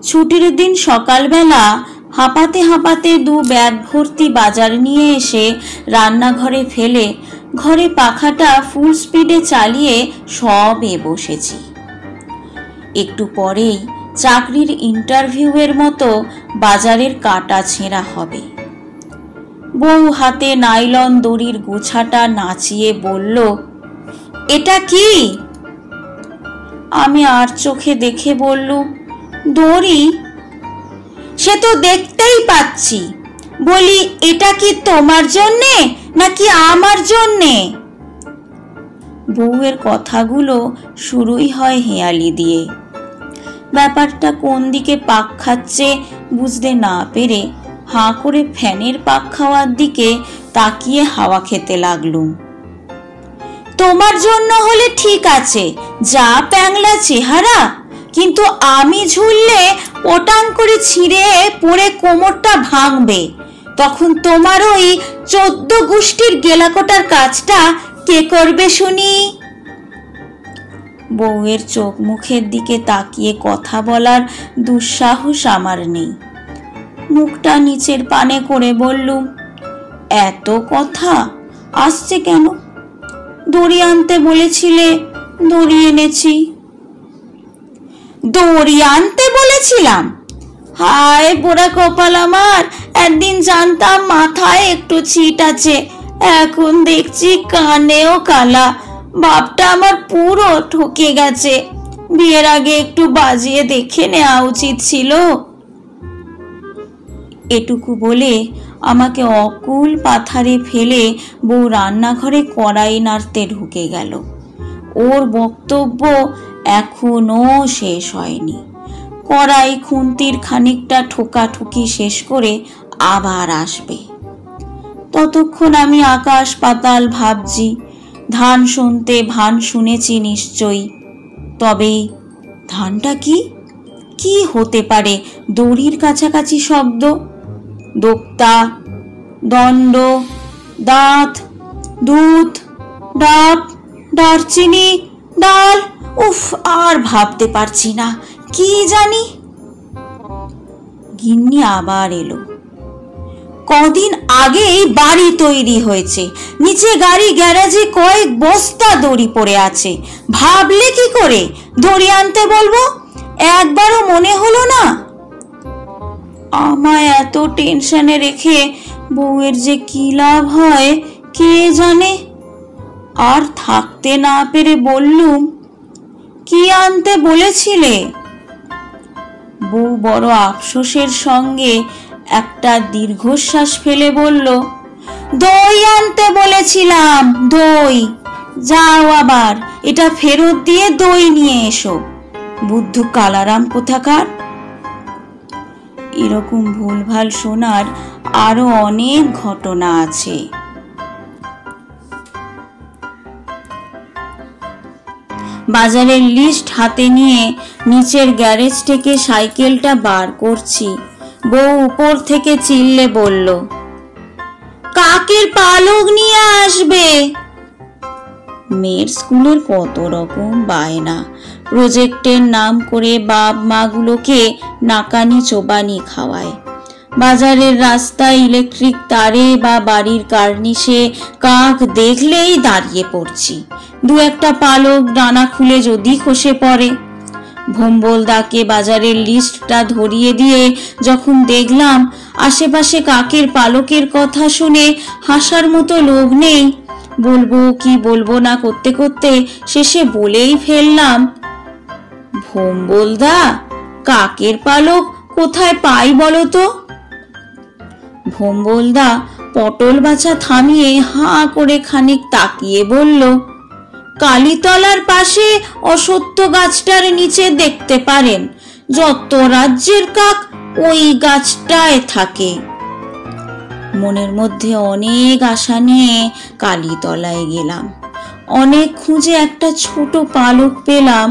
ছুটির দিন সকালবেলা হাঁপাতে হাঁপাতে 2 ব্যাগ ভর্তি বাজার নিয়ে এসে রান্নাঘরে ফেলে ঘরে পাখাটা ফুল স্পিডে চালিয়ে সবে বসেছি। একটু পরেই চাকরির ইন্টারভিউয়ের মতো বাজারের কাটা ছেঁড়া হবে। বউ হাতে নাইলন দড়ির গোছাটা নাচিয়ে বলল, এটা কি? আমি আর চোখে দেখে বললুম, দড়ি। সে তো দেখতেই পাচ্ছি। বলি, এটা কি তোমার জন্যে নাকি আমার জন্যে? বউয়ের কথাগুলো শুরুই হয় হেঁয়ালি দিয়ে। ব্যাপারটা কোন দিকে পাক খাচ্ছে বুঝতে না পেরে হাঁ করে ফ্যানের পাক খাওয়ার দিকে তাকিয়ে হাওয়া খেতে লাগলুম। তোমার জন্য হলে ঠিক আছে, যা প্যাংলা চেহারা, কিন্তু আমি ঝুললে ওটাং করে ছিঁড়ে পড়ে কোমরটা ভাঙবে। তখন তোমার ওই 14 গোষ্ঠীর গেলাকোটার কাজটা কে করবে শুনি? বউয়ের চোখ মুখের দিকে তাকিয়ে কথা বলার দুঃসাহস আমার নেই। মুখটা নিচের পানে করে বললুম, এত কথা আসছে কেন? দড়ি আনতে বলেছিলে, দড়ি এনেছি। দড়ি আনতে বলেছিলাম? হায় পোড়া কপাল আমার, একদিন জানতাম মাথায় একটু ছিট আছে, এখন দেখছি কানেও কালা। বাপটা আমার পুরো ঠকে গেছে। বিয়ের আগে একটু বাজিয়ে দেখে নেওয়া উচিত ছিল। এটুকু বলে আমাকে অকুল পাথারে ফেলে বউ রান্নাঘরে কড়াই নাড়তে ঢুকে গেল। ওর বক্তব্য এখনো শেষ হয়নি। কড়াই খুন্তির খানিকটা ঠোকাঠুকি শেষ করে আবার আসবে। ততক্ষণ আমি আকাশ পাতাল ভাবছি। ধান শুনতে ভান শুনেছি নিশ্চয়ই, তবে ধানটা কি? কি হতে পারে দড়ির কাছাকাছি শব্দ? দোক্তা, দণ্ড, দাঁত, দুধ, ডাব, দারচিনি, ডাল। উফ, আর ভাবতে পারছি না। কি জানি। গিন্নি আবার এলো। কদিন আগেই বাড়ি তৈরি হয়েছে, নিচে গাড়ি গ্যারেজে কয়েক বস্তা দড়ি পড়ে আছে। ভাবলে কি করে দড়ি আনতে বলবো? একবারও মনে হলো না? আমায় এত টেনশনে রেখে বউয়ের যে কি লাভ হয় কে জানে। আর থাকতে না পেরে বললুম, কি আনতে বলেছিলে? বউ বড় আফসোসের সঙ্গে একটা দীর্ঘশ্বাস ফেলে বলল, দই আনতে বলেছিলাম, দই। যাও আবার এটা ফেরত দিয়ে দই নিয়ে এসো। বুদ্ধু কালারাম কোথাকার। এরকম ভুলভাল শোনার আরো অনেক ঘটনা আছে। বাজারের লিস্ট হাতে নিয়ে নিচের গ্যারেজ থেকে সাইকেলটা বার করছি। বউ উপর থেকে চিল্লে বলল, কাকের পালক নিয়ে আসবে। মেয়ের স্কুলের কত রকম বায়না। প্রজেক্টের নাম করে বাপ মাগুলোকে নাকানি চোবানি খাওয়ায়। বাজারের রাস্তায় ইলেকট্রিক তারে বা বাড়ির কার্নিশে কাক দেখলেই দাঁড়িয়ে পড়ছি। 2-1টা পালক ডানা খুলে যদি খসে পড়ে। ভোম্বলদাকে বাজারের লিস্টটা ধরিয়ে দিয়ে যখন দেখলাম আশেপাশে কাকের পালকের কথা শুনে হাসার মতো লোক নেই, বলবো কি বলবো না করতে করতে শেষে বলেই ফেললাম, ভোম্বলদা, কাকের পালক কোথায় পাই বলো তো? ভোম্বলদা পটল বাছা থামিয়ে হাঁ করে খানিক তাকিয়ে বলল, কালীতলার পাশে অসত্য গাছটার নিচে দেখতে পারেন। যত রাজ্যের কাক ওই গাছটায় থাকে। মনের মধ্যে অনেক আশা নিয়ে কালীতলায় গেলাম। অনেক খুঁজে একটা ছোট পালক পেলাম।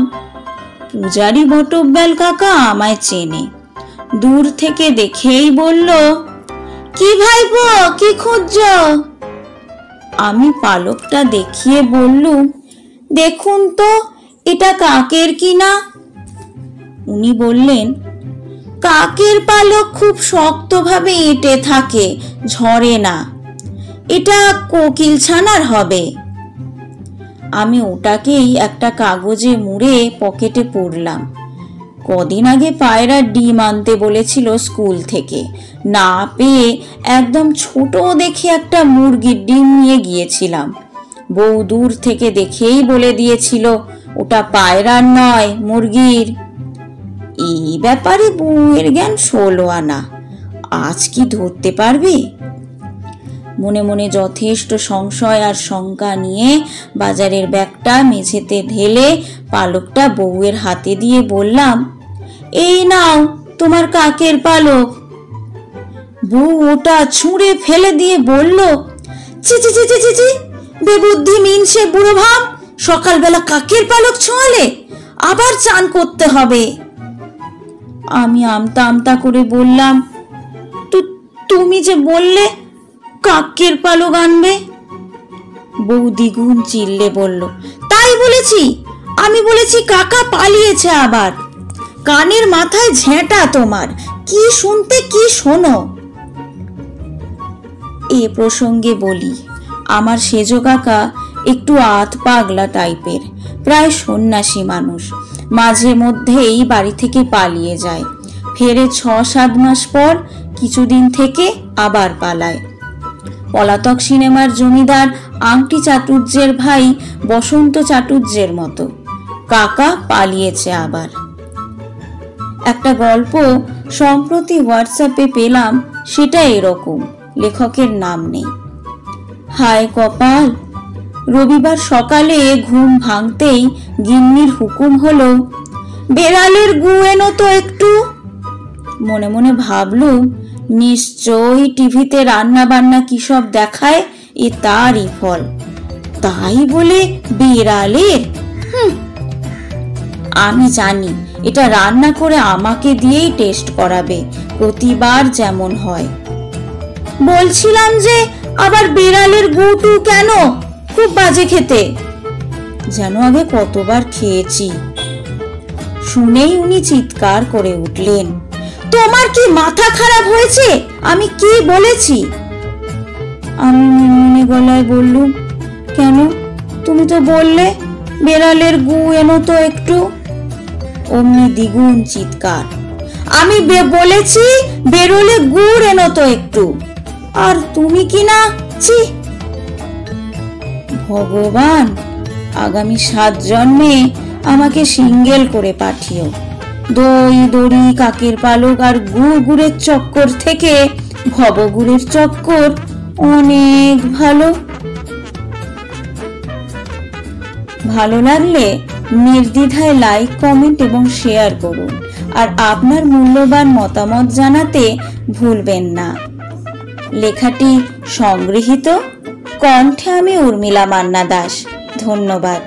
পূজারি বটব্যাল কাকা আমায় চেনে। দূর থেকে দেখেই বলল, কি ভাইপো, কি খুঁজছো? আমি পালকটা দেখিয়ে বললুম, দেখুন তো এটা কাকের কিনা। উনি বললেন, কাকের পালক খুব শক্তভাবে এঁটে থাকে, ঝরে না। এটা কোকিল ছানার হবে। আমি ওটাকেই একটা কাগজে মুড়ে পকেটে পড়লাম। কদিন আগে পায়রার ডিম আনতে বলেছিল স্কুল থেকে, না পেয়ে একদম ছোট দেখে একটা মুরগির ডিম নিয়ে গিয়েছিলাম। বউ দূর থেকে দেখেই বলে দিয়েছিল ওটা পায়রার নয়, মুরগির। এই ব্যাপারে বউয়ের জ্ঞান 16 আনা। আজ কি ধরতে পারবে? মনে মনে যথেষ্ট সংশয় আর শঙ্কা নিয়ে বাজারের ব্যাগটা মেঝেতে ঢেলে পালকটা বউয়ের হাতে দিয়ে বললাম, এই নাও তোমার কাকের পালক। বউ ওটা ছুঁড়ে ফেলে দিয়ে বলল, ছি ছি ছি ছি ছি, বেবুদ্ধি মিনসে বুড়ো ভাব, সকালবেলা কাকের পালক ছোঁয়ালে, আবার চান করতে হবে। আমি আমতা আমতা করে বললাম, তুমি যে বললে কাকের পালক আনবে। বউ দ্বিগুণ চিল্লে বলল, তাই বলেছি? আমি বলেছি কাকা পালিয়েছে আবার। কানের মাথায় ঝেঁটা তোমার, কি শুনতে কি শোনো। এ প্রসঙ্গে বলি, আমার সেজো কাকা একটু আধ পাগলা টাইপের, প্রায় সন্ন্যাসী মানুষ। মাঝে মধ্যেই বাড়ি থেকে পালিয়ে যায়, ফেরে 6-7 মাস পর কিছুদিন থেকে আবার পালায়। পলাতক সিনেমার জমিদার আংটি চাটুর্যের ভাই বসন্ত চাটুর্যের মতো কাকা পালিয়েছে আবার। একটা গল্প সম্প্রতি হোয়াটসঅ্যাপে পেলাম, সেটা এরকম, লেখকের নাম নেই। হায় কপাল! রবিবার সকালে ঘুম ভাঙতেই গিন্নির হুকুম হলো, বেড়ালের গু এনো তো একটু। মনে মনে ভাবলুম, নিশ্চয়ই টিভিতে রান্না বান্না কি সব দেখায়, এ তারই ফল। তাই বলে বেড়ালের? আমি জানি এটা রান্না করে আমাকে দিয়েই টেস্ট করাবে, প্রতিবার যেমন হয়। বলছিলাম যে আবার বেড়ালের গুটু কেন, খুব বাজে খেতে। যেন আগে কতবার খেয়েছি। শুনেই উনি চিৎকার করে উঠলেন, তোমার কি মাথা খারাপ হয়েছে? আমি কি বলেছি? আমি মনে গলায় বললুম, কেন? তুমি তো বললে বেড়ালের গু এনো তো একটু। অমনি দ্বিগুণ চিৎকার, আমি বলেছি বেরোলে গুড় এনো তো একটু, আর তুমি কি না? ছি! ভগবান, আগামী 7 জন্মে আমাকে সিঙ্গেল করে পাঠিও। দই দড়ি কাকের পালক আর গুড়ের চক্কর থেকে ভবগুড়ের চক্কর অনেক ভালো। ভালো লাগলে নির্দ্বিধায় লাইক, কমেন্ট এবং শেয়ার করুন, আর আপনার মূল্যবান মতামত জানাতে ভুলবেন না। লেখাটি সংগৃহীত, কণ্ঠে আমি উর্মিলা মান্না দাস। ধন্যবাদ।